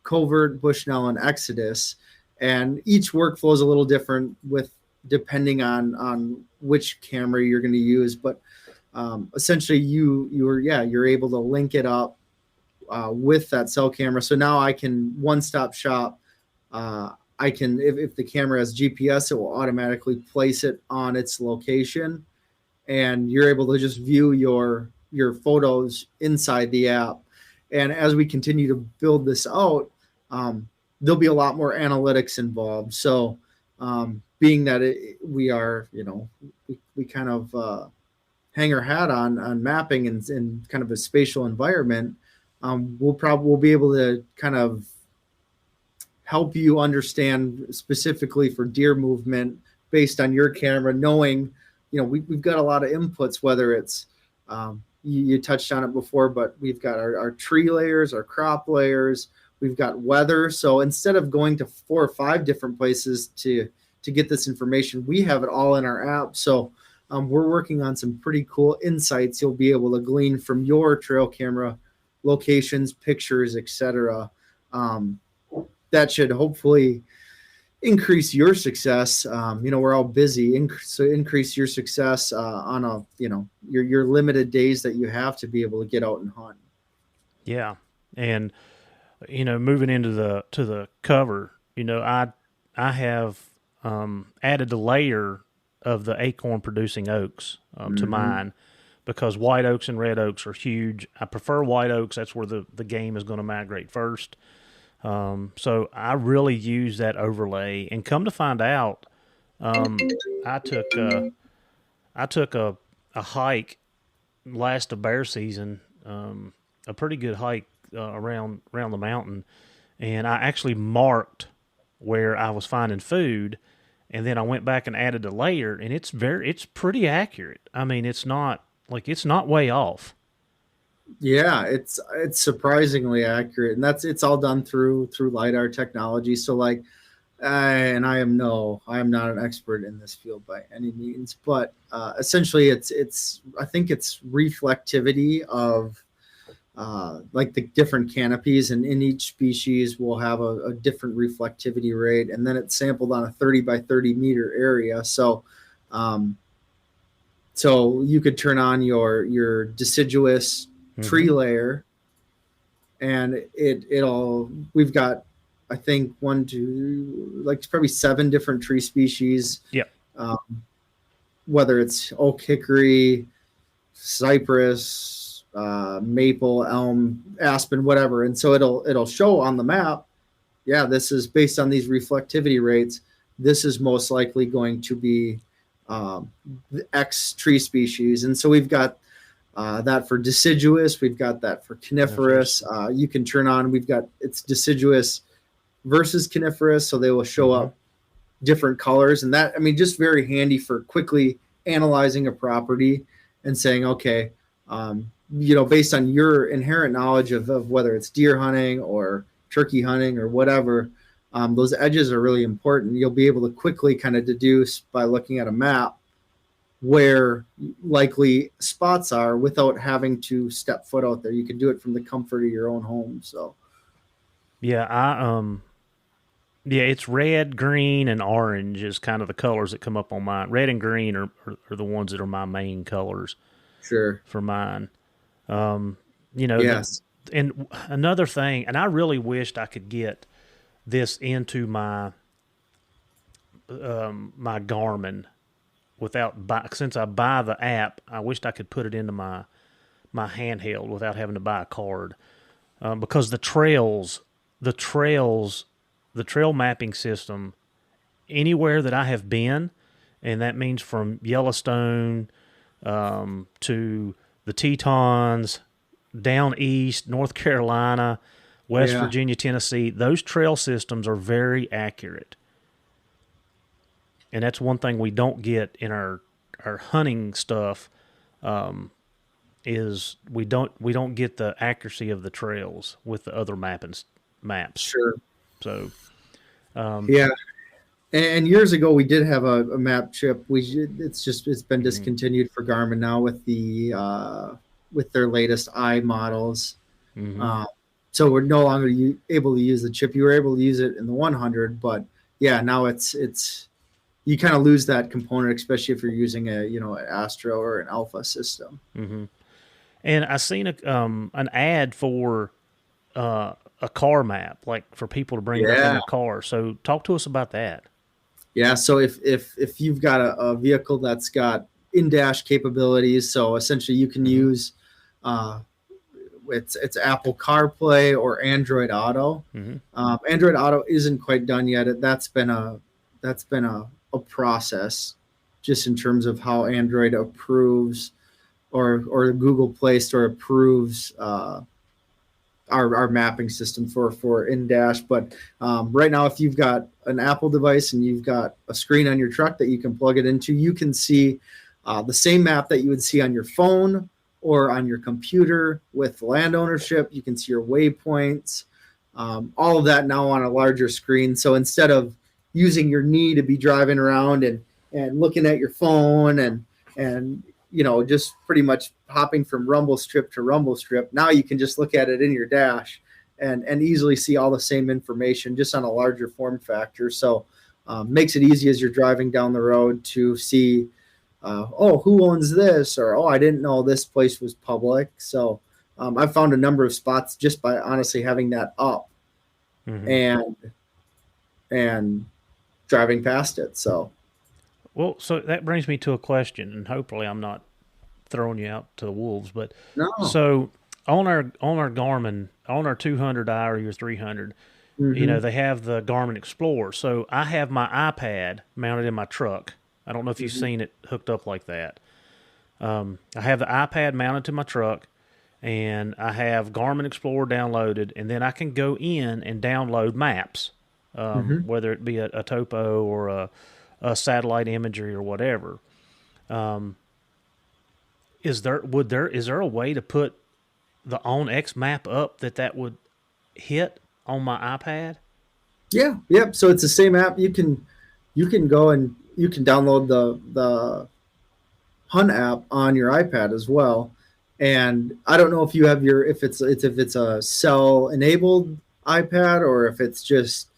Covert, Bushnell, and Exodus, and each workflow is a little different depending on which camera you're going to use. But essentially, you're able to link it up with that cell camera. So now I can one-stop shop. I can, if the camera has GPS, it will automatically place it on its location, and you're able to just view your photos inside the app. And as we continue to build this out, there'll be a lot more analytics involved. So being that we are, we kind of hang our hat on mapping and kind of a spatial environment, we'll be able to kind of help you understand specifically for deer movement based on your camera, knowing, we've got a lot of inputs, whether it's, you touched on it before, but we've got our tree layers, our crop layers, we've got weather. So instead of going to 4 or 5 different places to get this information, we have it all in our app. So we're working on some pretty cool insights you'll be able to glean from your trail camera locations, pictures, etc. That should hopefully increase your success. We're all busy, so increase your success on your limited days that you have to be able to get out and hunt. Yeah, and moving into the cover, I have added the layer of the acorn producing oaks to mine, because white oaks and red oaks are huge. I prefer white oaks. That's where the game is going to migrate first. So I really use that overlay, and come to find out, I took a hike last of bear season, a pretty good hike around the mountain, and I actually marked where I was finding food, and then I went back and added a layer, and it's pretty accurate. I mean, it's not way off. Yeah, it's surprisingly accurate, and it's all done through LiDAR technology. So and I am not an expert in this field by any means, but essentially I think it's reflectivity of the different canopies, and in each species will have a different reflectivity rate, and then it's sampled on a 30 by 30 meter area. So so you could turn on your deciduous tree layer, and we've got, I think, 1, 2, probably 7 different tree species. Yep. Whether it's oak, hickory, cypress, maple, elm, aspen, whatever. And so it'll show on the map, yeah, this is based on these reflectivity rates. This is most likely going to be the X tree species. And so we've got that for deciduous, we've got that for coniferous. You can turn on, it's deciduous versus coniferous, so they will show up different colors, and that, just very handy for quickly analyzing a property and saying, okay, based on your inherent knowledge of whether it's deer hunting or turkey hunting or whatever, those edges are really important. You'll be able to quickly kind of deduce by looking at a map where likely spots are without having to step foot out there. You can do it from the comfort of your own home. So yeah, yeah, it's red, green, and orange is kind of the colors that come up on mine. Red and green are the ones that are my main colors sure. for mine. Yes. And another thing, and I really wished I could get this into my my Garmin since I buy the app. I wished I could put it into my handheld without having to buy a card, because the trail mapping system anywhere that I have been, and that means from Yellowstone to the Tetons, down east, North Carolina, West Virginia, Tennessee, those trail systems are very accurate. And that's one thing we don't get in our hunting stuff, is we don't get the accuracy of the trails with the other maps. Sure. So, yeah. And years ago we did have a map chip. It's been discontinued for Garmin now with with their latest I models. So we're no longer able to use the chip. You were able to use it in the 100, but yeah, now it's you kind of lose that component, especially if you're using an Astro or an Alpha system. And I seen an ad for a car map, like for people to bring up in their car. So talk to us about that. Yeah, so if you've got a vehicle that's got in-dash capabilities, so essentially you can use it's Apple CarPlay or Android Auto. Android Auto isn't quite done yet. That's been a process, just in terms of how Android approves or Google Play Store approves our mapping system for in-dash. But right now, if you've got an Apple device and you've got a screen on your truck that you can plug it into, you can see the same map that you would see on your phone or on your computer with land ownership. You can see your waypoints, all of that now on a larger screen. So instead of using your knee to be driving around and looking at your phone and just pretty much hopping from rumble strip to rumble strip, now you can just look at it in your dash and easily see all the same information just on a larger form factor. So makes it easy as you're driving down the road to see, who owns this, or I didn't know this place was public. So I've found a number of spots just by honestly having that up and driving past it. So that brings me to a question, and hopefully I'm not throwing you out to the wolves, but no. So on our Garmin, on our 200i or your 300, they have the Garmin Explorer. So I have my iPad mounted in my truck. I don't know if you've seen it hooked up like that. I have the iPad mounted to my truck, and I have Garmin Explorer downloaded, and then I can go in and download maps, whether it be a topo or a satellite imagery or whatever. Is there a way to put the OnX map up that would hit on my iPad? Yeah. Yep. So it's the same app. You can go and you can download the Hunt app on your iPad as well. And I don't know if you have if it's a cell enabled iPad or if it's just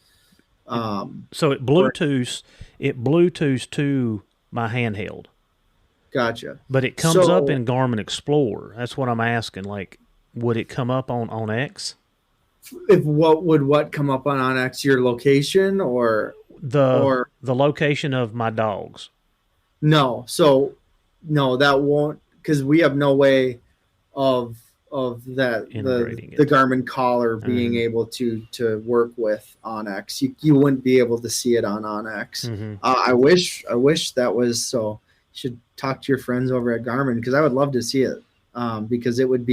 so it Bluetooths to my handheld. Gotcha. But it comes up in Garmin Explorer. That's what I'm asking. Like, would it come up on OnX? What come up on OnX? Your location or the location of my dogs? No. So no, that won't, because we have no way of that the Garmin collar being able to work with OnX. You wouldn't be able to see it on OnX. I wish that was so. You should talk to your friends over at Garmin, because I would love to see it, because that would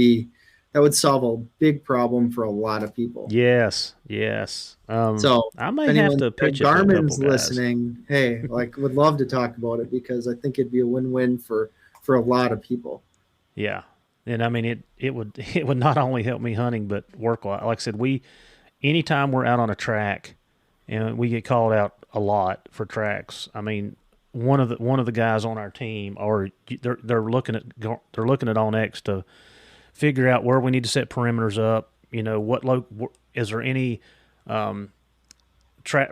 solve a big problem for a lot of people. Yes. So I may have to pitch it. Garmin's listening. Hey, would love to talk about it, because I think it'd be a win-win for a lot of people. Yeah. And I mean, it would not only help me hunting, but work. Like I said, anytime we're out on a track and we get called out a lot for tracks, I mean, one of the guys on our team, or they're looking at OnX to figure out where we need to set perimeters up. Is there any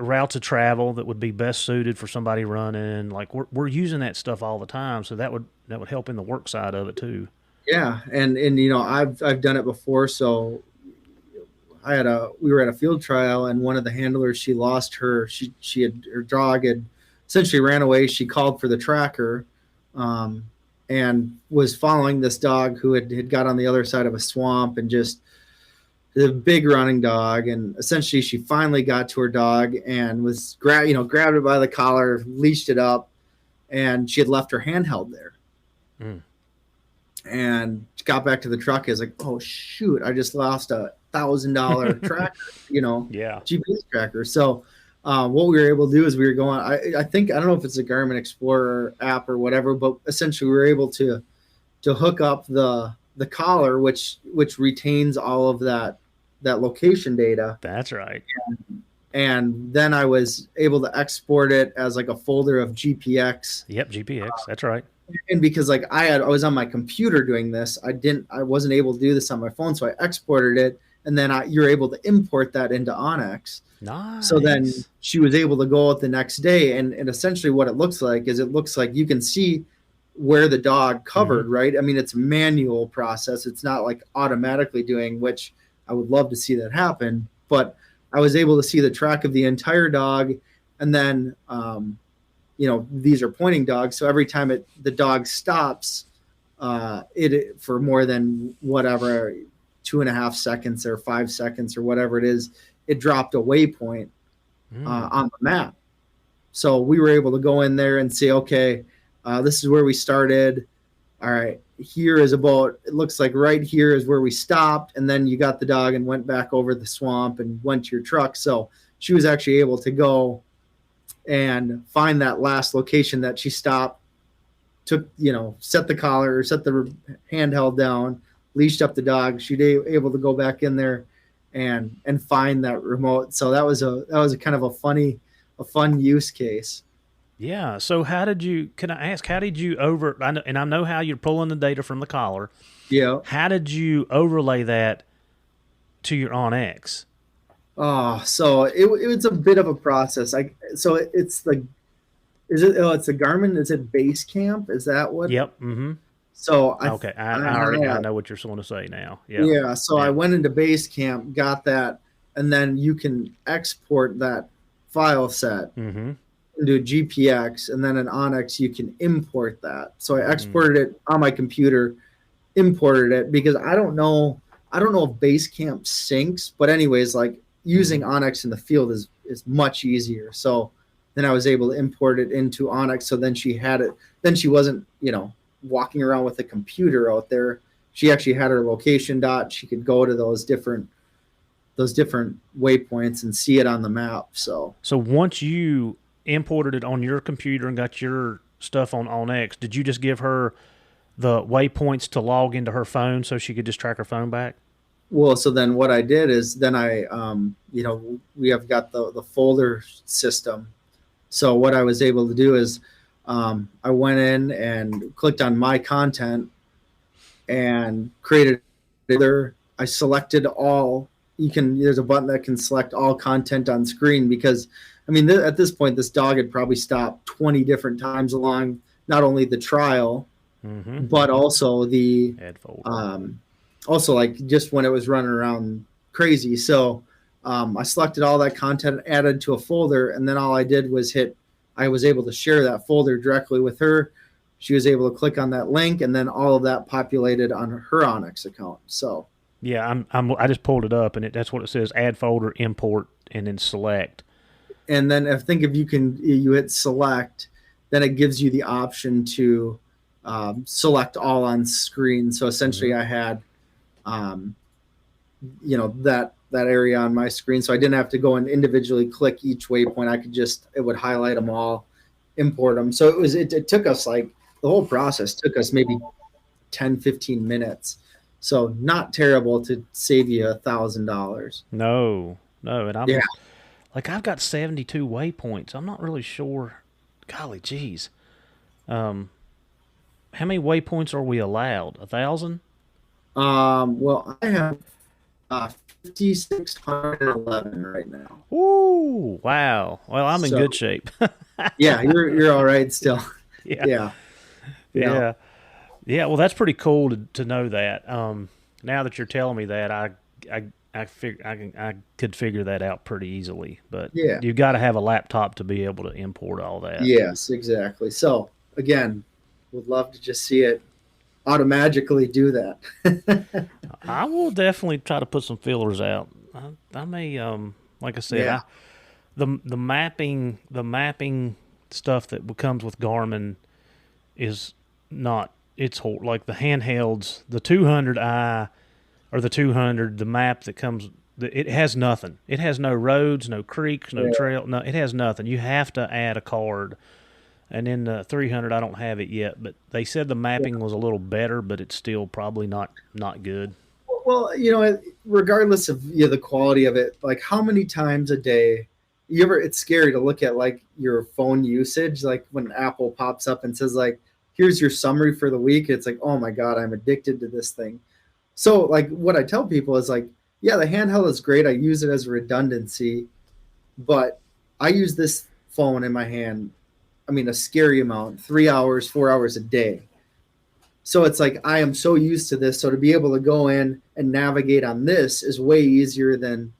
routes of travel that would be best suited for somebody running? Like we're using that stuff all the time, so that would help in the work side of it too. Yeah, and I've done it before. So we were at a field trial, and one of the handlers, she lost her her dog had essentially ran away. She called for the tracker, and was following this dog who had got on the other side of a swamp, and just a big running dog. And essentially she finally got to her dog and was grabbed it by the collar, leashed it up, and she had left her handheld there. And got back to the truck. Is like, oh shoot, I just lost $1,000 tracker, GPS tracker. So what we were able to do is we were going, I think, I don't know if it's a Garmin Explorer app or whatever, but essentially we were able to hook up the collar, which retains all of that location data. That's right. And then I was able to export it as like a folder of GPX. Yep, GPX. That's right. And because like I was on my computer doing this, I wasn't able to do this on my phone, so I exported it, and then you're able to import that into OnX. Nice. So then she was able to go out the next day, and essentially what it looks like you can see where the dog covered, right? I mean, it's a manual process. It's not like automatically doing, which I would love to see that happen, but I was able to see the track of the entire dog. And then, these are pointing dogs. So every time the dog stops, it for more than whatever, 2.5 seconds or 5 seconds or whatever it is, it dropped a waypoint on the map. So we were able to go in there and say, okay, this is where we started. All right, it looks like right here is where we stopped. And then you got the dog and went back over the swamp and went to your truck. So she was actually able to go and find that last location that she stopped, took, set the collar, set the handheld down, leashed up the dog. She'd able to go back in there and find that remote. So that was a kind of a fun use case. Yeah. So how did you I know how you're pulling the data from the collar. Yeah. How did you overlay that to your OnX? Oh, so it was a bit of a process. It's the Garmin, is it Basecamp? Is that what? Yep. Mm-hmm. So I know what you're going to say now. Yeah. Yeah. So I went into Basecamp, got that, and then you can export that file set into a GPX, and then in OnX you can import that. So I exported it on my computer, imported it, because I don't know if Basecamp syncs, but anyways, like using OnX in the field is much easier. So then I was able to import it into OnX. So then she had it. Then she wasn't, walking around with a computer out there. She actually had her location dot. She could go to those different waypoints and see it on the map. So once you imported it on your computer and got your stuff on OnX, did you just give her the waypoints to log into her phone so she could just track her phone back? Well, so then what I did is then I, we have got the folder system. So what I was able to do is I went in and clicked on my content and created either. I selected all. There's a button that can select all content on screen, because I mean, at this point, this dog had probably stopped 20 different times along not only the trial, but also the also like just when it was running around crazy. So I selected all that content, added to a folder, and then all I did was I was able to share that folder directly with her. She was able to click on that link, and then all of that populated on her OnX account. So yeah, I just pulled it up, and that's what it says: add folder, import, and then select. And then if you hit select, then it gives you the option to select all on screen. So essentially I had, that area on my screen. So I didn't have to go and individually click each waypoint. It would highlight them all, import them. So it took us the whole process took us maybe 10, 15 minutes. So not terrible to save you $1,000. No. And I've got 72 waypoints. I'm not really sure. golly geez. How many waypoints are we allowed? 1,000? Well, I have 5,611 right now. Ooh, wow. Well, I'm in So good shape. yeah, you're all right still. Yeah. Yeah. Yeah. Yeah. Yeah, well, that's pretty cool to know that. Now that you're telling me that, I could figure that out pretty easily. But Yeah. you've got to have a laptop to be able to import all that. Yes, exactly. So again, would love to just see it automatically do that. I will definitely try to put some fillers out. I may, like I said, Yeah. the mapping stuff that comes with Garmin is not. It's like the handhelds, the 200i or the 200, the map that comes. It has nothing. It has no roads, no creeks, no Yeah. trail. No, it has nothing. You have to add a card. And then the 300, I don't have it yet, but they said the mapping was a little better, but it's still probably not good. Well, regardless of the quality of it, like how many times a day it's scary to look at like your phone usage, like when Apple pops up and says like, here's your summary for the week. It's like, oh my God, I'm addicted to this thing. So like what I tell people is like, yeah, the handheld is great. I use it as a redundancy, but I use this phone in my hand. I mean, a scary amount, 3 hours, 4 hours a day. So it's like, I am so used to this. So to be able to go in and navigate on this is way easier than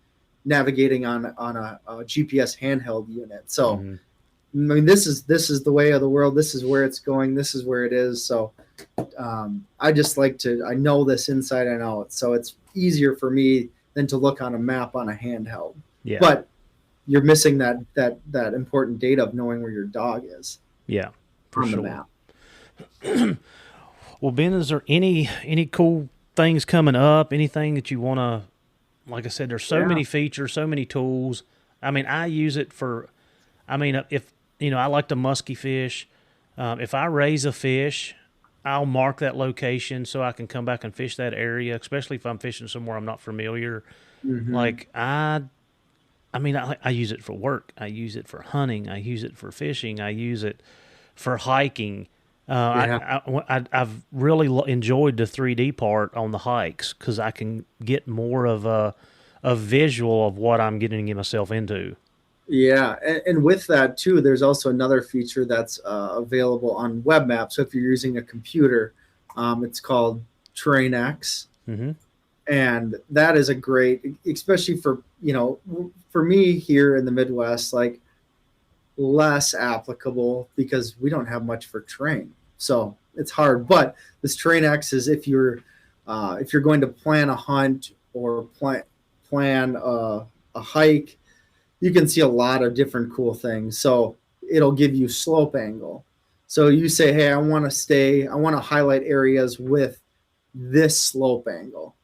navigating on a GPS handheld unit. So, Mhm. I mean, this is the way of the world. This is where it's going. This is where it is. So I just like I know this inside and out. So it's easier for me than to look on a map on a handheld. Yeah. But you're missing that important data of knowing where your dog is. Yeah, for on sure. The map. Well, Ben, is there any cool things coming up? Anything that you want to, like I said, there's so many features, so many tools. I mean, I use it for, if, I like to musky fish. If I raise a fish, I'll mark that location so I can come back and fish that area, especially if I'm fishing somewhere I'm not familiar. Mm-hmm. Like I use it for work. I use it for hunting. I use it for fishing. I use it for hiking. I've really enjoyed the 3D part on the hikes because I can get more of a visual of what I'm getting myself into. Yeah, and with that too, there's also another feature that's available on web maps. So if you're using a computer, it's called TerrainX. Mm-hmm. And that is a great, especially for me here in the Midwest, like less applicable because we don't have much for terrain, so it's hard. But this TerrainX is if you're going to plan a hunt or plan a hike, you can see a lot of different cool things. So it'll give you slope angle. So you say, hey, I want to highlight areas with this slope angle.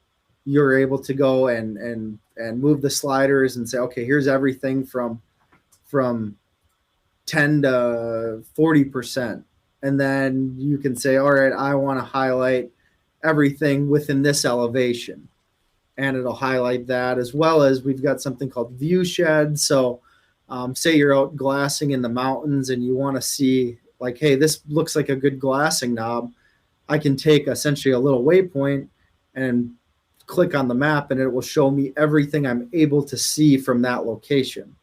You're able to go and move the sliders and say, okay, here's everything from 10 to 40%. And then you can say, all right, I want to highlight everything within this elevation. And it'll highlight that, as well as we've got something called view shed. So say you're out glassing in the mountains and you want to see like, hey, this looks like a good glassing knob. I can take essentially a little waypoint and click on the map and it will show me everything I'm able to see from that location.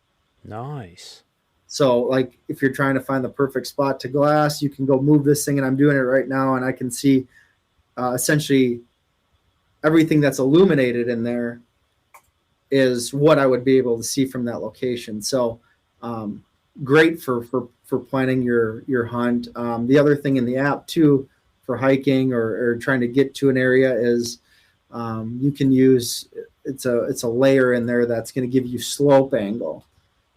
Nice. So like if you're trying to find the perfect spot to glass, you can go move this thing, and I'm doing it right now, and I can see essentially everything that's illuminated in there is what I would be able to see from that location. So great for planning your hunt. The other thing in the app too for hiking or trying to get to an area is you can use it's a layer in there that's going to give you slope angle.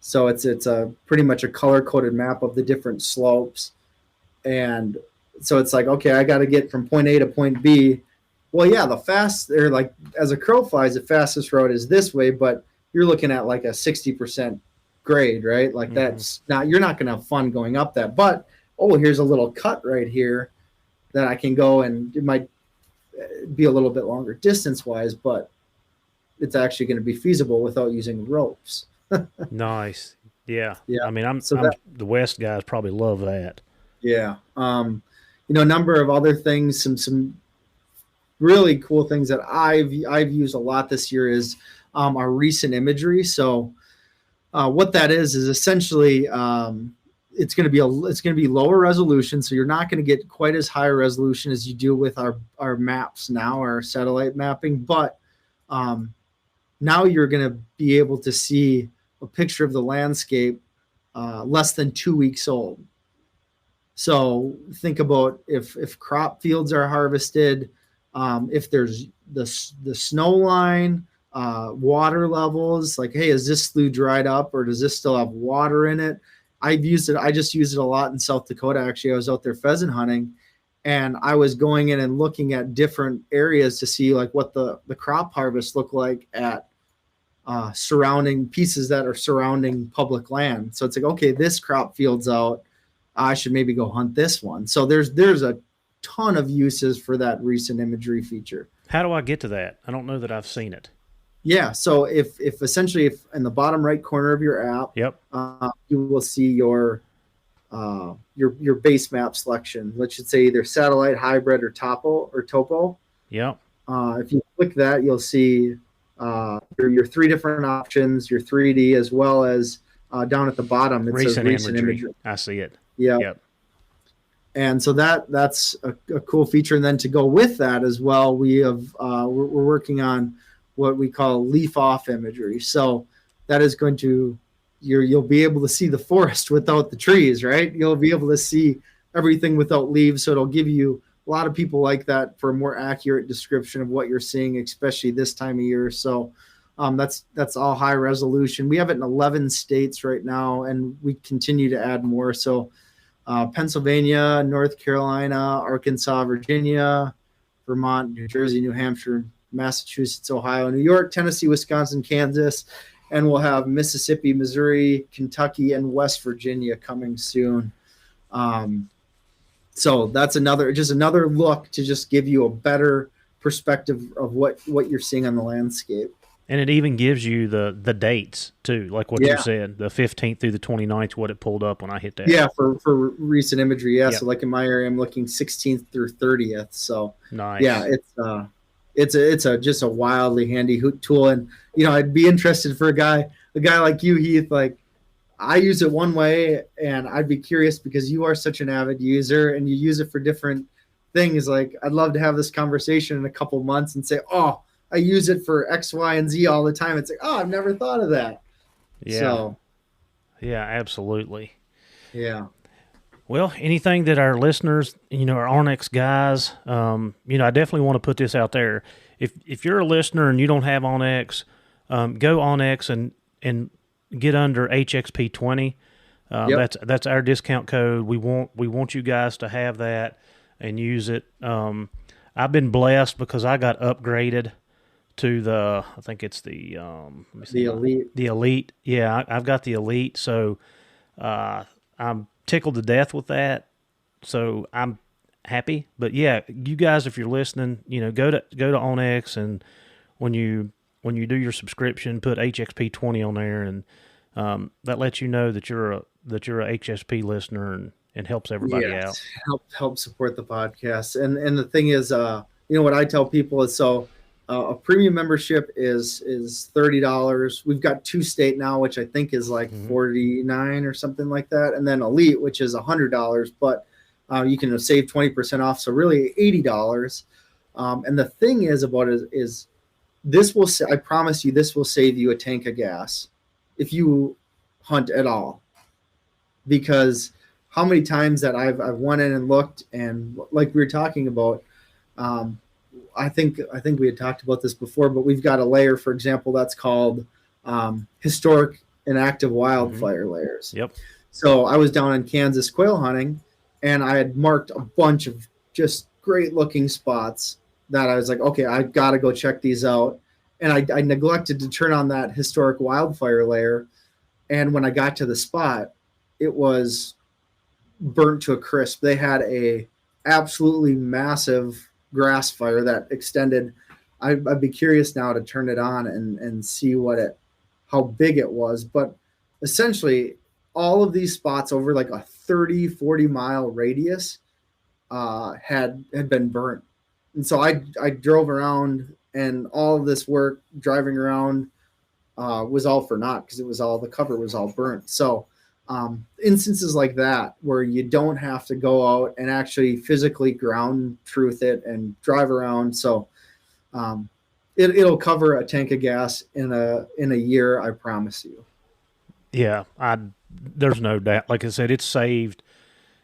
So it's a pretty much a color coded map of the different slopes, and so it's like, okay, I got to get from point A to point B. Well, yeah, like as a crow flies, the fastest road is this way, but you're looking at like a 60% grade, right? Like that's you're not going to have fun going up that, but here's a little cut right here that I can go, and it might be a little bit longer distance wise, but it's actually going to be feasible without using ropes. Nice. Yeah. Yeah. I mean, I'm So the West guys probably love that. yeah. A number of other things, some really cool things that I've used a lot this year is our recent imagery. So what that is essentially it's going to be lower resolution, so you're not going to get quite as high a resolution as you do with our maps now, our satellite mapping, but now you're going to be able to see a picture of the landscape less than 2 weeks old. So think about if crop fields are harvested, if there's the snow line, water levels, like, hey, is this slough dried up or does this still have water in it? I've used it. I just used it a lot in South Dakota. Actually, I was out there pheasant hunting, and I was going in and looking at different areas to see like what the crop harvest looked like at surrounding pieces that are surrounding public land. So it's like, okay, this crop field's out. I should maybe go hunt this one. So there's a ton of uses for that recent imagery feature. How do I get to that? I don't know that I've seen it. Yeah. So if essentially in the bottom right corner of your app, Yep. You will see your base map selection, which should say either satellite, hybrid, or topo. Yep. If you click that, you'll see your three different options, your 3D, as well as down at the bottom it says recent imagery. I see it. Yep. And so that's a cool feature. And then to go with that as well, we're working on what we call leaf off imagery. So that is going to you'll be able to see the forest without the trees, right? You'll be able to see everything without leaves. So it'll give you a lot of people like that for a more accurate description of what you're seeing, especially this time of year. So that's all high resolution. We have it in 11 states right now, and we continue to add more. So Pennsylvania, North Carolina, Arkansas, Virginia, Vermont, New Jersey, New Hampshire, Massachusetts, Ohio, New York, Tennessee, Wisconsin, Kansas, and we'll have Mississippi, Missouri, Kentucky, and West Virginia coming soon. So that's another look to just give you a better perspective of what you're seeing on the landscape. And it even gives you the dates too, like what you said, the 15th through the 29th, what it pulled up when I hit that. Yeah, for recent imagery. Yeah, yep. So like in my area, I'm looking 16th through 30th. So nice. Yeah, it's just a wildly handy tool. And I'd be interested for a guy like you, Heath. Like, I use it one way, and I'd be curious because you are such an avid user and you use it for different things. Like, I'd love to have this conversation in a couple months and say, oh, I use it for X, Y, and Z all the time. It's like, oh, I've never thought of that. Yeah. So, yeah, absolutely. Yeah. Well, anything that our listeners, our OnX guys, I definitely want to put this out there. If you're a listener and you don't have OnX, go OnX and get under HXP 20. Yep. That's our discount code. We want you guys to have that and use it. I've been blessed because I got upgraded to I think it's the Elite. The Elite. Yeah, I've got the Elite, so I'm tickled to death with that. So I'm happy. But yeah, you guys, if you're listening, go to OnX, and when you do your subscription, put HXP 20 on there, and that lets you know that you're a HXP listener and helps everybody out. Help support the podcast. And the thing is, what I tell people is, so a premium membership is $30. We've got 2-state now, which I think is like $49 or something like that, and then Elite, which is $100. But you can save 20% off, so really $80. And the thing is about it is this will, I promise you, this will save you a tank of gas if you hunt at all. Because how many times that I've went in and looked, and like we were talking about, I think we had talked about this before, but we've got a layer, for example, that's called historic and active wildfire layers. Yep. So I was down in Kansas quail hunting, and I had marked a bunch of just great looking spots that I was like, okay, I got to go check these out. And I neglected to turn on that historic wildfire layer. And when I got to the spot, it was burnt to a crisp. They had a absolutely massive grass fire that extended. I'd be curious now to turn it on and see how big it was. But essentially, all of these spots over like a 30-40 mile radius had been burnt. And so I drove around, and all of this work driving around was all for naught, because the cover was all burnt. So instances like that where you don't have to go out and actually physically ground truth it and drive around. So it'll cover a tank of gas in a year, I promise you. Yeah, there's no doubt. Like I said, it saved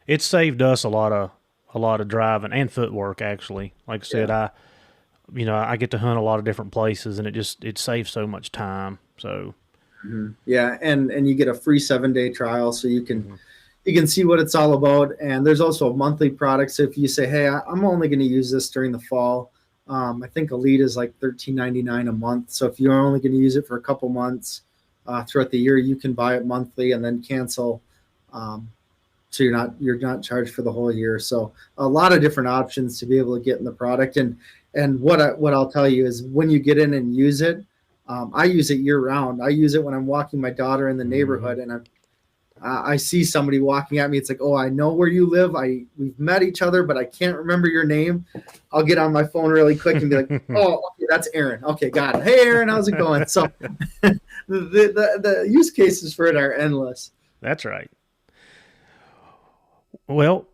us a lot of driving and footwork, actually. Like I said, I get to hunt a lot of different places, and it saves so much time. So yeah, and you get a free 7-day trial, so you can see what it's all about. And there's also a monthly product. So if you say, hey, I'm only going to use this during the fall, I think Elite is like $13.99 a month. So if you're only going to use it for a couple months throughout the year, you can buy it monthly and then cancel. So you're not charged for the whole year. So a lot of different options to be able to get in the product. And what I'll tell you is, when you get in and use it, I use it year round. I use it when I'm walking my daughter in the neighborhood, and I see somebody walking at me. It's like, oh, I know where you live. We've met each other, but I can't remember your name. I'll get on my phone really quick and be like, oh, okay, that's Aaron. Okay, got it. Hey, Aaron, how's it going? So the use cases for it are endless. That's right. Well,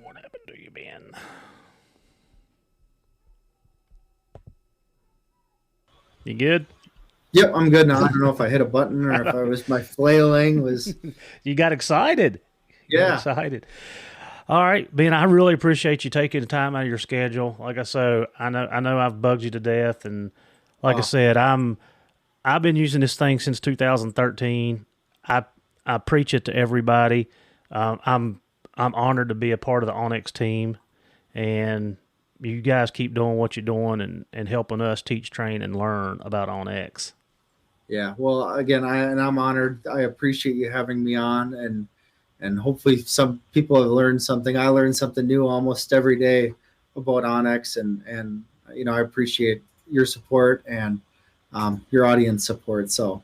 what happened to you, Ben? You good? Yep, I'm good now. I don't know if I hit a button or if my flailing was. You got excited. Yeah. Excited. All right, Ben, I really appreciate you taking the time out of your schedule. Like I said, I know I've bugged you to death, and like I said, I've been using this thing since 2013. I preach it to everybody. I'm honored to be a part of the OnX team, and you guys keep doing what you're doing and helping us teach, train, and learn about OnX. Yeah, well, again, I'm honored. I appreciate you having me on, and hopefully some people have learned something. I learn something new almost every day about OnX, and I appreciate your support and your audience support. So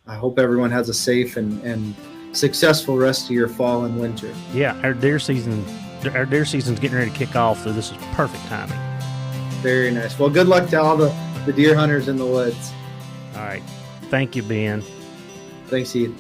I hope everyone has a safe and successful rest of your fall and winter. Yeah, our deer season's getting ready to kick off, so this is perfect timing. Very nice. Well, good luck to all the deer hunters in the woods. All right. Thank you, Ben. Thanks, Heath.